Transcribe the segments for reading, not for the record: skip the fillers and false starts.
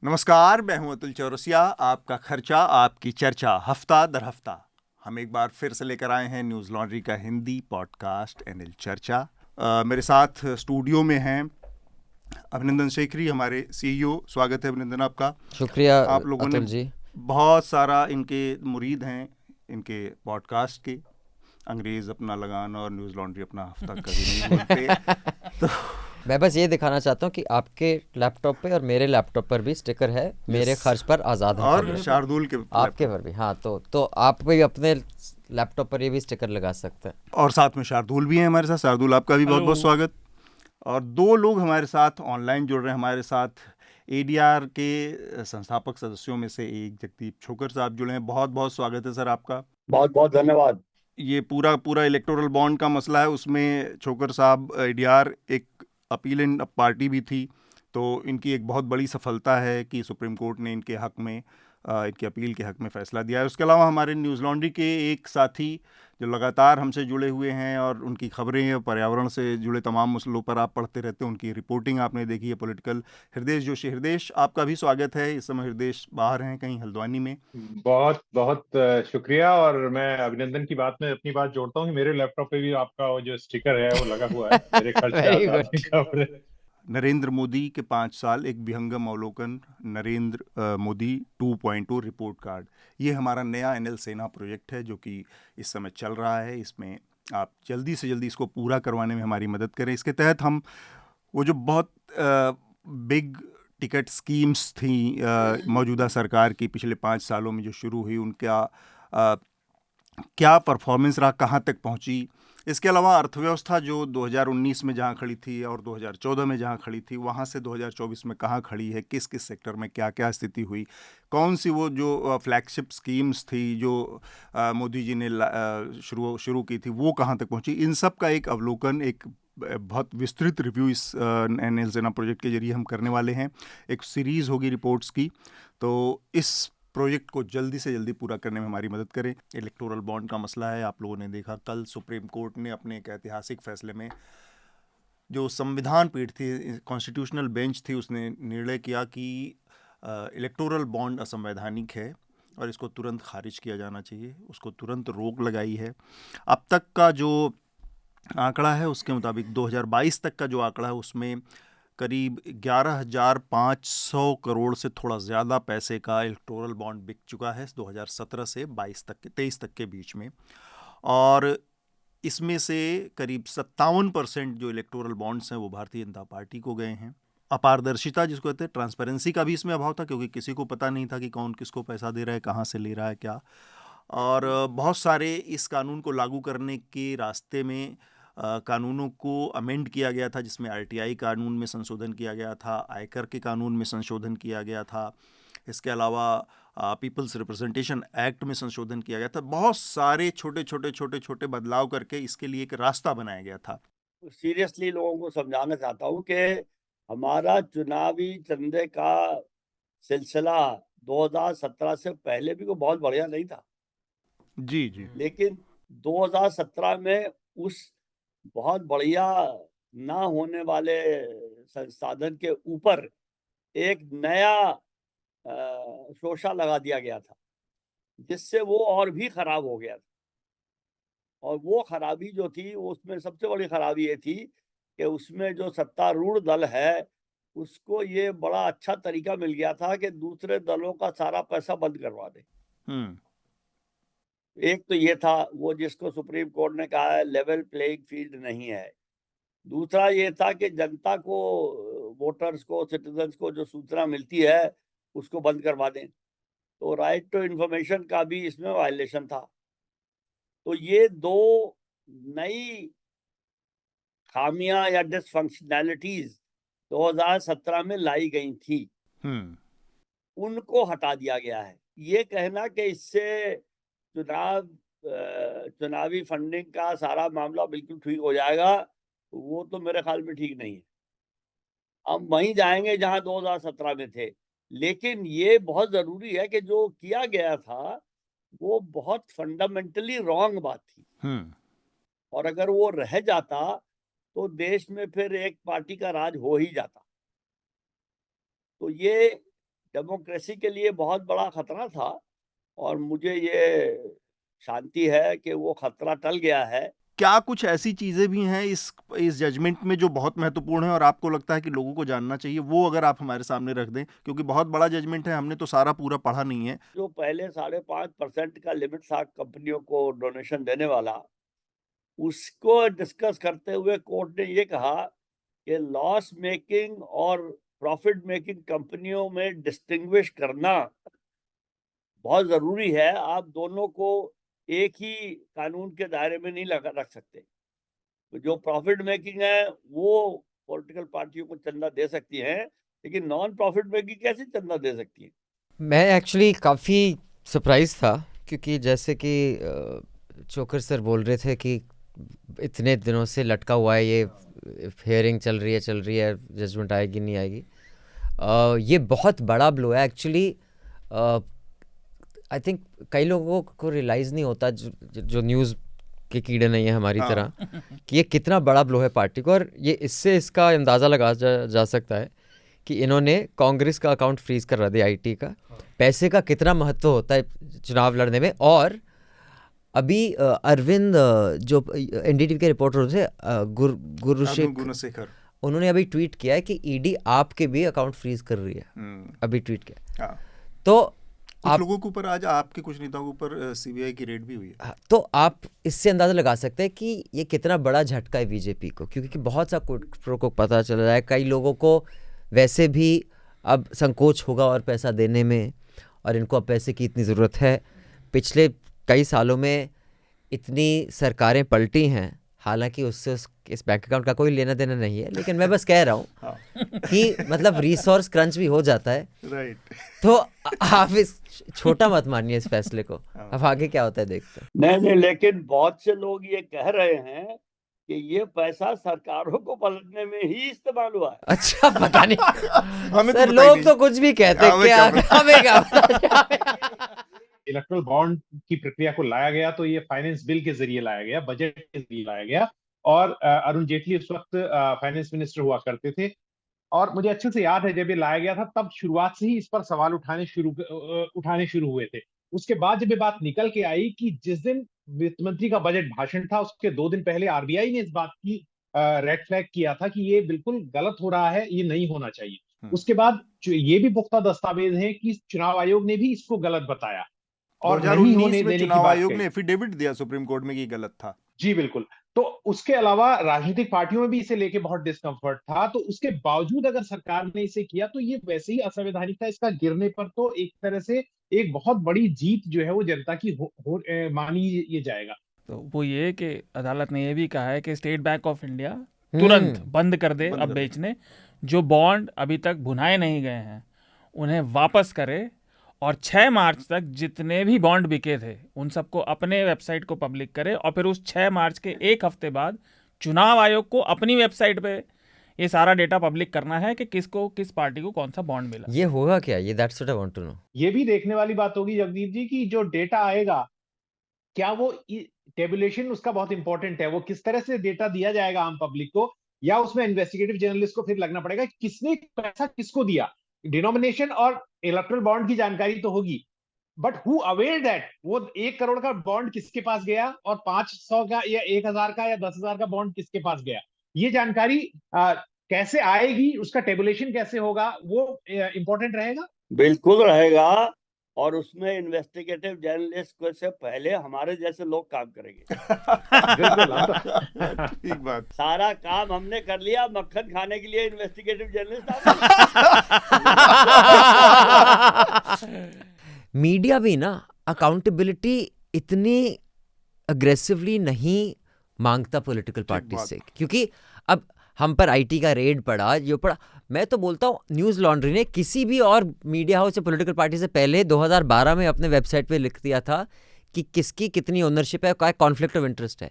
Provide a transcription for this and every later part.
नमस्कार, मैं हूं अतुल चौरसिया। आपका खर्चा आपकी चर्चा हफ्ता दर हफ्ता हम एक बार फिर से लेकर आए हैं न्यूज़ लॉन्ड्री का हिंदी पॉडकास्ट एनएल चर्चा। मेरे साथ स्टूडियो में हैं अभिनंदन शेखरी, हमारे सीईओ। स्वागत है अभिनंदन आपका। शुक्रिया आप लोगों ने अतुल जी। बहुत सारा इनके मुरीद हैं, इनके पॉडकास्ट के। अंग्रेज़ अपना लगान और न्यूज़ लॉन्ड्री अपना हफ्ता कभी नहीं बोलते। तो मैं बस ये दिखाना चाहता हूँ कि आपके लैपटॉप पे और मेरे लैपटॉप पर भी स्टिकर है, यस, मेरे खर्च पर आज़ाद हैं और खबरें। शार्दुल के आपके लैपटॉप पर भी, हाँ, तो आप भी अपने लैपटॉप पर ये भी स्टिकर लगा सकते हैं। और साथ में शार्दुल भी हैं हमारे साथ। शार्दुल, आपका भी बहुत हेलो। बहुत स्वागत। और दो लोग हमारे साथ ऑनलाइन जुड़ रहे हैं हमारे साथ। एडीआर के संस्थापक सदस्यों में से एक जगदीप छोकर साहब जुड़े हैं। बहुत बहुत स्वागत है सर आपका। बहुत बहुत धन्यवाद। ये पूरा पूरा इलेक्टोरल बॉन्ड का मसला है, उसमें छोकर साहब एडीआर एक अपील इन पार्टी भी थी, तो इनकी एक बहुत बड़ी सफलता है कि सुप्रीम कोर्ट ने इनके हक में इनकी अपील के हक में फ़ैसला दिया है। उसके अलावा हमारे न्यूज़ लॉन्ड्री के एक साथी जो लगातार हमसे जुड़े हुए हैं और उनकी खबरें और पर्यावरण से जुड़े तमाम मसलों पर आप पढ़ते रहते हैं, उनकी रिपोर्टिंग आपने देखी है पॉलिटिकल, हृदय जोशी। हृदय, आपका भी स्वागत है। इस समय हृदय बाहर हैं कहीं हल्द्वानी में। बहुत बहुत शुक्रिया। और मैं अभिनंदन की बात में अपनी बात जोड़ता हूँ कि मेरे लैपटॉप पे भी आपका वो जो स्टिकर है वो लगा हुआ है, मेरे खर्च पे वेरी आजाद गुड। खबरें। नरेंद्र मोदी के 5 साल एक विहंगम अवलोकन, नरेंद्र मोदी 2.0 रिपोर्ट कार्ड। ये हमारा नया एनएल सेना प्रोजेक्ट है जो कि इस समय चल रहा है। इसमें आप जल्दी से जल्दी इसको पूरा करवाने में हमारी मदद करें। इसके तहत हम वो जो बहुत बिग टिकट स्कीम्स थी मौजूदा सरकार की पिछले 5 सालों में जो शुरू हुई, उनका क्या परफॉर्मेंस रहा, कहाँ तक पहुँची। इसके अलावा अर्थव्यवस्था जो 2019 में जहाँ खड़ी थी और 2014 में जहाँ खड़ी थी, वहाँ से 2024 में कहाँ खड़ी है, किस किस सेक्टर में क्या क्या स्थिति हुई, कौन सी वो जो फ्लैगशिप स्कीम्स थी जो मोदी जी ने शुरू की थी, वो कहाँ तक पहुँची। इन सब का एक अवलोकन, एक बहुत विस्तृत रिव्यू इस एनएल सेना प्रोजेक्ट के जरिए हम करने वाले हैं। एक सीरीज़ होगी रिपोर्ट्स की। तो इस प्रोजेक्ट को जल्दी से जल्दी पूरा करने में हमारी मदद करें। इलेक्टोरल बॉन्ड का मसला है, आप लोगों ने देखा कल सुप्रीम कोर्ट ने अपने एक ऐतिहासिक फैसले में, जो संविधान पीठ थी, कॉन्स्टिट्यूशनल बेंच थी, उसने निर्णय किया कि इलेक्टोरल बॉन्ड असंवैधानिक है और इसको तुरंत खारिज किया जाना चाहिए। उसको तुरंत रोक लगाई है। अब तक का जो आंकड़ा है उसके मुताबिक 2022 तक का जो आंकड़ा है उसमें करीब 11,500 करोड़ से थोड़ा ज़्यादा पैसे का इलेक्टोरल बॉन्ड बिक चुका है 2017 से 23 तक के बीच में। और इसमें से करीब 57% जो इलेक्टोरल बॉन्ड्स हैं वो भारतीय जनता पार्टी को गए हैं। अपारदर्शिता जिसको कहते हैं, ट्रांसपेरेंसी का भी इसमें अभाव था, क्योंकि किसी को पता नहीं था कि कौन किसको पैसा दे रहा है, कहाँ से ले रहा है, क्या। और बहुत सारे इस कानून को लागू करने के रास्ते में कानूनों को अमेंड किया गया था, जिसमें आरटीआई कानून में संशोधन किया गया था, आयकर के कानून में संशोधन किया गया था। इसके अलावा पीपल्स रिप्रेजेंटेशन एक्ट में संशोधन किया गया था। बहुत सारे छोटे छोटे छोटे छोटे बदलाव करके इसके लिए एक रास्ता बनाया गया था। सीरियसली लोगों को समझाना चाहता हूँ कि हमारा चुनावी चंदे का सिलसिला 2017 से पहले भी कोई बहुत बढ़िया नहीं था, जी जी। लेकिन 2017 में उस बहुत बढ़िया ना होने वाले संसाधन के ऊपर एक नया शोषा लगा दिया गया था, जिससे वो और भी खराब हो गया था। और वो खराबी जो थी, उसमें सबसे बड़ी खराबी ये थी कि उसमें जो सत्तारूढ़ दल है, उसको ये बड़ा अच्छा तरीका मिल गया था कि दूसरे दलों का सारा पैसा बंद करवा दे। एक तो ये था, वो जिसको सुप्रीम कोर्ट ने कहा है लेवल प्लेइंग फील्ड नहीं है। दूसरा ये था कि जनता को, वोटर्स को, सिटीजन्स को जो सूचना मिलती है उसको बंद करवा दें। तो राइट टू इन्फॉर्मेशन का भी इसमें वायलेशन था। तो ये दो नई खामियां या डिसफंक्शनैलिटीज 2017 में लाई गई थी, उनको हटा दिया गया है। ये कहना कि इससे चुनावी फंडिंग का सारा मामला बिल्कुल ठीक हो जाएगा, वो तो मेरे ख्याल में ठीक नहीं है। हम वहीं जाएंगे जहां 2017 में थे। लेकिन ये बहुत जरूरी है कि जो किया गया था वो बहुत फंडामेंटली रॉन्ग बात थी, और अगर वो रह जाता तो देश में फिर एक पार्टी का राज हो ही जाता। तो ये डेमोक्रेसी के लिए बहुत बड़ा खतरा था, और मुझे ये शांति है कि वो खतरा टल गया है। क्या कुछ ऐसी चीजें भी हैं इस जजमेंट में जो बहुत महत्वपूर्ण है और आपको लगता है कि लोगों को जानना चाहिए, वो अगर आप हमारे सामने रख दें, क्योंकि बहुत बड़ा जजमेंट है, हमने तो सारा पूरा पढ़ा नहीं है। जो पहले 5.5% का लिमिट था कंपनियों को डोनेशन देने वाला, उसको डिस्कस करते हुए कोर्ट ने ये कहा कि लॉस मेकिंग और प्रॉफिट मेकिंग कंपनियों में डिस्टिंग्विश करना बहुत जरूरी है। आप दोनों को एक ही कानून के दायरे में नहीं रख सकते। तो जो प्रॉफिट मेकिंग है वो पॉलिटिकल पार्टियों को चंदा दे सकती हैं, लेकिन नॉन प्रॉफिट मेकिंग कैसे चंदा दे सकती है? मैं एक्चुअली काफ़ी सरप्राइज था, क्योंकि जैसे कि चोकर सर बोल रहे थे कि इतने दिनों से लटका हुआ है, ये हियरिंग चल रही है, जजमेंट आएगी नहीं आएगी। ये बहुत बड़ा ब्लो है एक्चुअली। आई थिंक कई लोगों को रियलाइज़ नहीं होता, जो न्यूज़ के कीड़े नहीं है हमारी तरह, कि ये कितना बड़ा ब्लो है पार्टी को। और ये इसका अंदाज़ा लगा जा सकता है कि इन्होंने कांग्रेस का अकाउंट फ्रीज करवा दिया, आईटी का। पैसे का कितना महत्व होता है चुनाव लड़ने में। और अभी अरविंद जो एनडीटीवी के रिपोर्टर थे, गुरुशेखर, उन्होंने अभी ट्वीट किया है कि ईडी आपके भी अकाउंट फ्रीज कर रही है। अभी ट्वीट किया। तो कुछ लोगों के ऊपर, आज आपके कुछ नेताओं के ऊपर सीबीआई की रेड भी हुई है। तो आप इससे अंदाजा लगा सकते हैं कि ये कितना बड़ा झटका है बीजेपी को, क्योंकि बहुत सा को पता चल रहा है। कई लोगों को वैसे भी अब संकोच होगा और पैसा देने में, और इनको अब पैसे की इतनी ज़रूरत है। पिछले कई सालों में इतनी सरकारें पलटी हैं, हालांकि उससे इस बैंक अकाउंट का कोई लेना देना नहीं है, लेकिन मैं बस कह रहा हूँ कि मतलब रिसोर्स क्रंच भी हो जाता है। राइट। तो आप इस छोटा मत मानिए इस फैसले को। अब आगे क्या होता है देखते हैं। नहीं, लेकिन बहुत से लोग ये कह रहे हैं कि ये पैसा सरकारों को पलटने में ही इस्तेमाल हुआ है। अच्छा, पता नहीं हमें सर, लोग तो कुछ भी कहते हैं, क्या हमें क्या। इलेक्ट्रल बॉन्ड की प्रक्रिया को लाया गया तो ये फाइनेंस बिल के जरिए लाया गया, बजट के जरिए लाया गया। और अरुण जेटली उस वक्त फाइनेंस मिनिस्टर हुआ करते थे, और मुझे अच्छे से याद है जब ये लाया गया था तब शुरुआत से ही इस पर सवाल उठाने शुरू हुए थे। उसके बाद जब ये बात निकल के आई कि जिस दिन वित्त मंत्री का बजट भाषण था, उसके 2 दिन पहले आरबीआई ने इस बात की रेड फ्लैग किया था कि ये बिल्कुल गलत हो रहा है, ये नहीं होना चाहिए। उसके बाद ये भी पुख्ता दस्तावेज है कि चुनाव आयोग ने भी इसको गलत बताया और नहीं होने देने की चुनाव बात आयोग कही। ने एफिडेविट दिया सुप्रीम कोर्ट में कि गलत था। जी बिल्कुल। तो उसके अलावा राजनीतिक पार्टियों में भी इसे लेके बहुत डिस्कम्फर्ट था, तो उसके बावजूद अगर सरकार ने इसे किया तो ये वैसे ही असंवैधानिक था। इसका गिरने पर तो एक तरह से एक बहुत बड़ी जीत जो है वो जनता की मानी ये जाएगा। तो वो ये कि अदालत ने ये भी कहा है कि स्टेट बैंक ऑफ इंडिया तुरंत बंद कर दे अब बेचने, जो बॉन्ड अभी तक भुनाए नहीं गए हैं उन्हें वापस करे, और 6 मार्च तक जितने भी बॉन्ड बिके थे उन सबको अपने वेबसाइट को पब्लिक करे, और फिर उस 6 मार्च के एक हफ्ते बाद चुनाव आयोग को अपनी वेबसाइट पे ये सारा डेटा पब्लिक करना है कि किसको, किस पार्टी को कौन सा बॉन्ड मिला। ये होगा क्या? ये that's what I want to know. ये भी देखने वाली बात होगी जगदीप जी कि जो डेटा आएगा, क्या वो टेबुलेशन उसका बहुत इंपॉर्टेंट है, वो किस तरह से डेटा दिया जाएगा आम पब्लिक को, या उसमें इन्वेस्टिगेटिव जर्नलिस्ट को फिर लगना पड़ेगा किसने पैसा किसको दिया। डिनोमिनेशन और इलेक्ट्रल बॉन्ड की जानकारी तो होगी, बट हु अवेयर दैट, वो 1 करोड़ का बॉन्ड किसके पास गया और 500 का या 1000 का या 10,000 का बॉन्ड किसके पास गया, ये जानकारी कैसे आएगी, उसका टेबुलेशन कैसे होगा, वो इंपॉर्टेंट रहेगा। बिल्कुल रहेगा, और उसमें इन्वेस्टिगेटिव जर्नलिस्ट को से पहले हमारे जैसे लोग काम करेंगे। ठीक बात। सारा काम हमने कर लिया, मक्खन खाने के लिए इन्वेस्टिगेटिव जर्नलिस्ट मीडिया भी ना अकाउंटेबिलिटी इतनी अग्रेसिवली नहीं मांगता पॉलिटिकल पार्टी से, क्योंकि अब हम पर आईटी का रेड पड़ा, जो पड़ा, मैं तो बोलता हूँ न्यूज़ लॉन्ड्री ने किसी भी और मीडिया हाउस या पॉलिटिकल पार्टी से पहले 2012 में अपने वेबसाइट पे लिख दिया था कि किसकी कितनी ओनरशिप है, क्या कॉन्फ्लिक्ट ऑफ इंटरेस्ट है।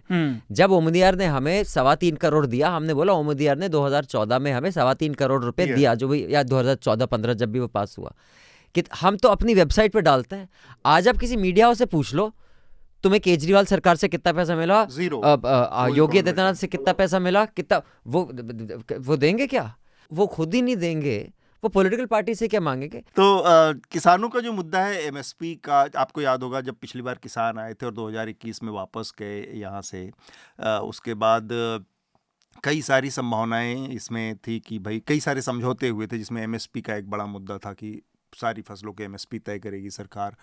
जब ओमदियार ने हमें 3.25 करोड़ दिया, हमने बोला ओमदियार ने 2014 में हमें 3.25 करोड़ रुपए दिया, जो भी, या 2014-15 जब भी वो पास हुआ, कि हम तो अपनी वेबसाइट पे डालते हैं। आज आप किसी मीडिया हाउस से पूछ लो तुम्हें केजरीवाल सरकार से कितना पैसा मिला, योगी आदित्यनाथ से कितना पैसा मिला, कितना वो देंगे क्या? वो खुद ही नहीं देंगे। वो पॉलिटिकल पार्टी से क्या मांगेंगे? तो किसानों का जो मुद्दा है एमएसपी का, आपको याद होगा जब पिछली बार किसान आए थे और 2021 में वापस गए यहाँ से, उसके बाद कई सारी संभावनाएं इसमें थी कि भाई कई सारे समझौते हुए थे, जिसमें एमएसपी का एक बड़ा मुद्दा था कि सारी फसलों के एमएसपी तय करेगी सरकार।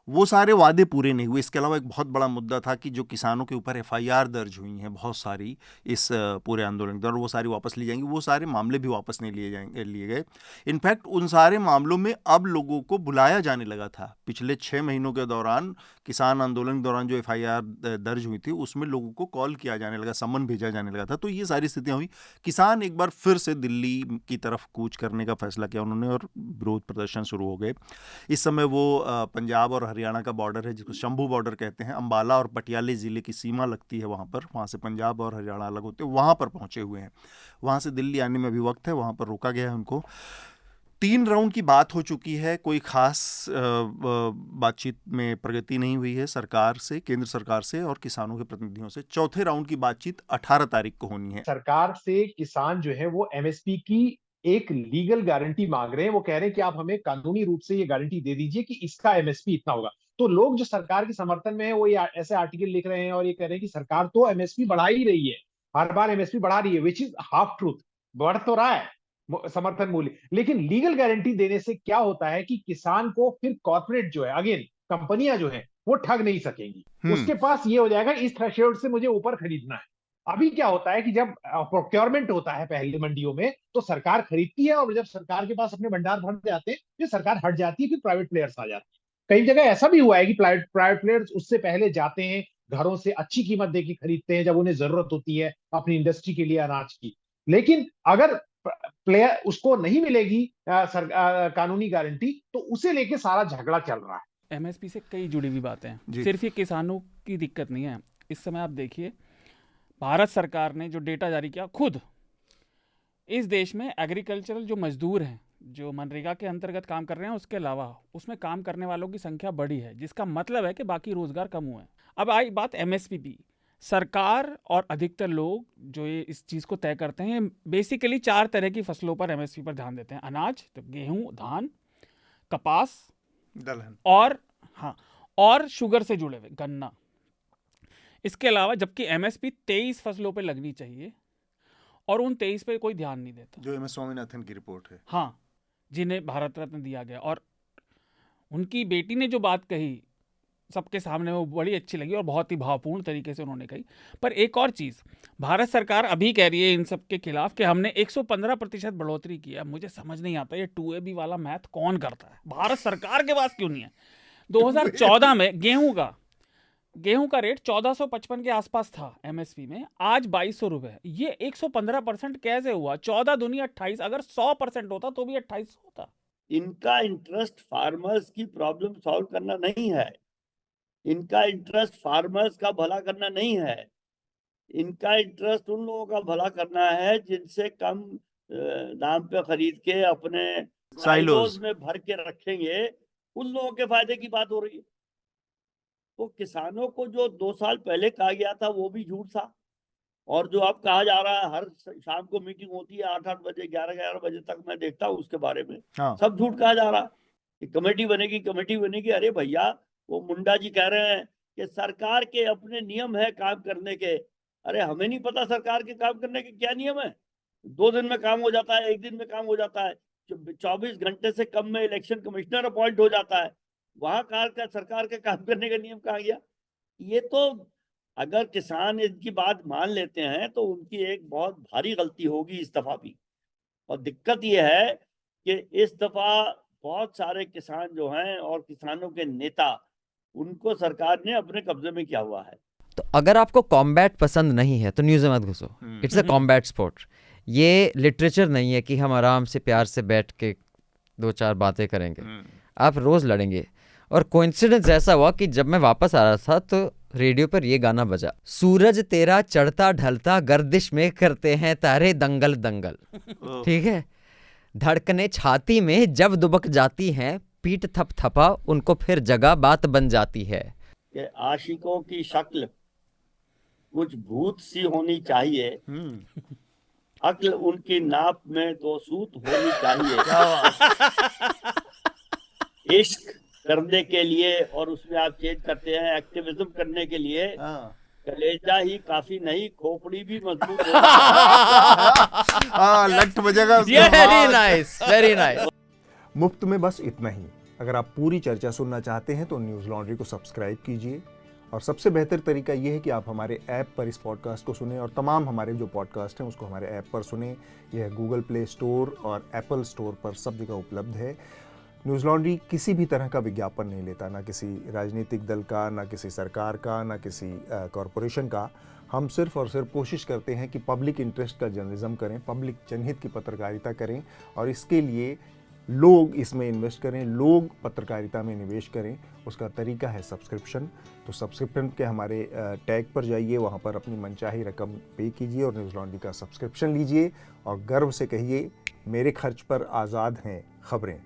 वो सारे वादे पूरे नहीं हुए। इसके अलावा एक बहुत बड़ा मुद्दा था कि जो किसानों के ऊपर एफआईआर दर्ज हुई हैं बहुत सारी इस पूरे आंदोलन के दौरान, वो सारी वापस ली जाएंगी। वो सारे मामले भी वापस नहीं लिए गए। इनफैक्ट उन सारे मामलों में अब लोगों को बुलाया जाने लगा था। पिछले 6 महीनों के दौरान किसान आंदोलन के दौरान जो एफआईआर दर्ज हुई थी उसमें लोगों को कॉल किया जाने लगा, सम्मन भेजा जाने लगा था। तो ये सारी स्थितियाँ हुई। किसान एक बार फिर से दिल्ली की तरफ कूच करने का फैसला किया उन्होंने और विरोध प्रदर्शन शुरू हो गए। इस समय वो पंजाब और हरियाणा का बॉर्डर है जिसको शंभू बॉर्डर कहते हैं, अंबाला और पटियाले ज़िले की सीमा लगती है वहाँ पर, वहाँ से पंजाब और हरियाणा अलग होते हैं, वहाँ पर पहुँचे हुए हैं। वहाँ से दिल्ली आने में अभी वक्त है, वहाँ पर रोका गया है उनको। 3 राउंड की बात हो चुकी है, कोई खास बातचीत में प्रगति नहीं हुई है सरकार से, केंद्र सरकार से और किसानों के प्रतिनिधियों से। चौथे राउंड की बातचीत 18 तारीख को होनी है। सरकार से किसान जो है वो एमएसपी की एक लीगल गारंटी मांग रहे हैं। वो कह रहे हैं कि आप हमें कानूनी रूप से ये गारंटी दे दीजिए कि इसका एमएसपी इतना होगा। तो लोग जो सरकार के समर्थन में है वो ये ऐसे आर्टिकल लिख रहे हैं और ये कह रहे हैं कि सरकार तो एमएसपी बढ़ा ही रही है, हर बार एमएसपी बढ़ा रही है, विच इज हाफ ट्रूथ। बढ़ तो रहा है समर्थन मूल्य, लेकिन लीगल गारंटी देने से क्या होता है कि किसान को फिर कॉर्पोरेट जो है, अगेन कंपनियां जो है वो ठग नहीं सकेंगी। उसके पास ये हो जाएगा इस थ्रेशोल्ड से मुझे ऊपर खरीदना है। अभी क्या होता है कि जब प्रोक्योरमेंट होता है पहले मंडियों में तो सरकार खरीदती है और जब सरकार के पास अपने भंडार भर जाते हैं फिर सरकार हट जाती है, फिर प्राइवेट प्लेयर्स आ जाते हैं। कई जगह ऐसा भी हुआ है कि प्राइवेट प्लेयर्स उससे पहले जाते हैं, घरों से अच्छी कीमत देके खरीदते हैं जब उन्हें जरूरत होती है अपनी इंडस्ट्री के लिए अनाज की। लेकिन अगर प्लेयर उसको नहीं मिलेगी कानूनी गारंटी तो उसे लेके सारा झगड़ा चल रहा है। एमएसपी से कई जुड़ी हुई बातें हैं, जी। सिर्फ ये किसानों की दिक्कत नहीं है। इस समय आप देखिए भारत सरकार ने जो डेटा जारी किया, खुद इस देश में एग्रीकल्चरल जो मजदूर हैं जो मनरेगा के अंतर्गत काम कर रहे हैं उसके अलावा उसमें काम करने वालों की संख्या बढ़ी है, जिसका मतलब है कि बाकी रोजगार कम हुए हैं। अब आई बात एमएसपी की। सरकार और अधिकतर लोग जो ये इस चीज़ को तय करते हैं बेसिकली 4 तरह की फसलों पर एमएसपी पर ध्यान देते हैं। अनाज, तो गेहूं, धान, कपास, दलहन और शुगर से जुड़े हुए गन्ना। इसके अलावा जबकि एमएसपी 23 फसलों पे लगनी चाहिए और उन 23 पे कोई ध्यान नहीं देता, जो एमएस स्वामीनाथन की रिपोर्ट है। हाँ, जिन्हें भारत रत्न दिया गया। और उनकी बेटी ने जो बात कही सबके सामने वो बड़ी अच्छी लगी और बहुत ही भावपूर्ण तरीके से उन्होंने कही। पर एक और चीज़ भारत सरकार अभी कह रही है इन सब के खिलाफ कि हमने 115% बढ़ोतरी की है। मुझे समझ नहीं आता ये 2AB वाला मैथ कौन करता है, भारत सरकार के पास क्यों नहीं है। 2014 में गेहूं का रेट 1455 के आसपास था एमएसपी में, आज 2200 रुपए। ये 115% कैसे हुआ? 14 दूनी 28, अगर 100% होता तो भी 28 होता। इनका इंटरेस्ट फार्मर्स की प्रॉब्लम सॉल्व करना नहीं है, इनका इंटरेस्ट फार्मर्स का भला करना नहीं है, इनका इंटरेस्ट उन लोगों का भला करना है जिनसे कम दाम पे खरीद के अपने साइलोज में भर के रखेंगे, उन लोगों के फायदे की बात हो रही है। तो किसानों को जो 2 साल पहले कहा गया था वो भी झूठ था, और जो अब कहा जा रहा है हर शाम को मीटिंग होती है 8-8 बजे 11-11 बजे तक मैं देखता हूँ उसके बारे में, सब झूठ कहा जा रहा है कि कमेटी बनेगी। अरे भैया, वो मुंडा जी कह रहे हैं कि सरकार के अपने नियम है काम करने के। अरे हमें नहीं पता सरकार के काम करने के क्या नियम है? 2 दिन में काम हो जाता है, 1 दिन में काम हो जाता है, 24 घंटे से कम में इलेक्शन कमिश्नर अपॉइंट हो जाता है। वहां सरकार के काम करने का नियम कहाँ गया? ये तो अगर किसान इनकी बात मान लेते हैं तो उनकी एक बहुत भारी गलती होगी इस दफा भी। और दिक्कत ये है कि इस दफा बहुत सारे किसान जो हैं और किसानों के नेता, उनको सरकार ने अपने कब्जे में किया हुआ है। तो अगर आपको कॉम्बैट पसंद नहीं है तो न्यूज़ में मत घुसो। It's a combat sport. ये लिटरेचर नहीं है कि हम आराम से प्यार से बैठ के 2-4 बातें करेंगे। आप रोज लड़ेंगे। और कोइंसिडेंस ऐसा हुआ कि जब मैं वापस आ रहा था तो रेडियो पर ये गाना बजा, सूरज तेरा चढ़ता ढलता गर्दिश में करते हैं तारे दंगल दंगल। ठीक है, धड़कने छाती में जब दुबक जाती हैं, पीठ थप थपा उनको फिर जगह बात बन जाती है। कि आशिकों की शक्ल कुछ भूत सी होनी चाहिए, अक्ल उनकी नाप में 2 सूत होनी चाहिए। इश्क करने के लिए, और उसमें आप चेंज करते हैं एक्टिविज्म करने के लिए, कलेजा ही काफी नहीं, खोपड़ी भी मजबूत हो। लट बजेगा उसके वेरी बाद। Nice, very nice. मुफ्त में बस इतना ही। अगर आप पूरी चर्चा सुनना चाहते हैं तो न्यूज़ लॉन्ड्री को सब्सक्राइब कीजिए, और सबसे बेहतर तरीका यह है कि आप हमारे ऐप पर इस पॉडकास्ट को सुने, और तमाम हमारे जो पॉडकास्ट हैं उसको हमारे ऐप पर सुने। यह गूगल प्ले स्टोर और एप्पल स्टोर पर सब जगह उपलब्ध है। न्यूज़ लॉन्ड्री किसी भी तरह का विज्ञापन नहीं लेता, ना किसी राजनीतिक दल का, ना किसी सरकार का, ना किसी कॉरपोरेशन का। हम सिर्फ और सिर्फ कोशिश करते हैं कि पब्लिक इंटरेस्ट का जर्नलिज्म करें, पब्लिक जनहित की पत्रकारिता करें, और इसके लिए लोग इसमें इन्वेस्ट करें, लोग पत्रकारिता में निवेश करें। उसका तरीका है सब्सक्रिप्शन। तो सब्सक्रिप्शन के हमारे टैग पर जाइए, वहाँ पर अपनी मनचाही रकम पे कीजिए और न्यूज़ लॉन्ड्री का सब्सक्रिप्शन लीजिए, और गर्व से कहिए, मेरे खर्च पर आज़ाद हैं खबरें।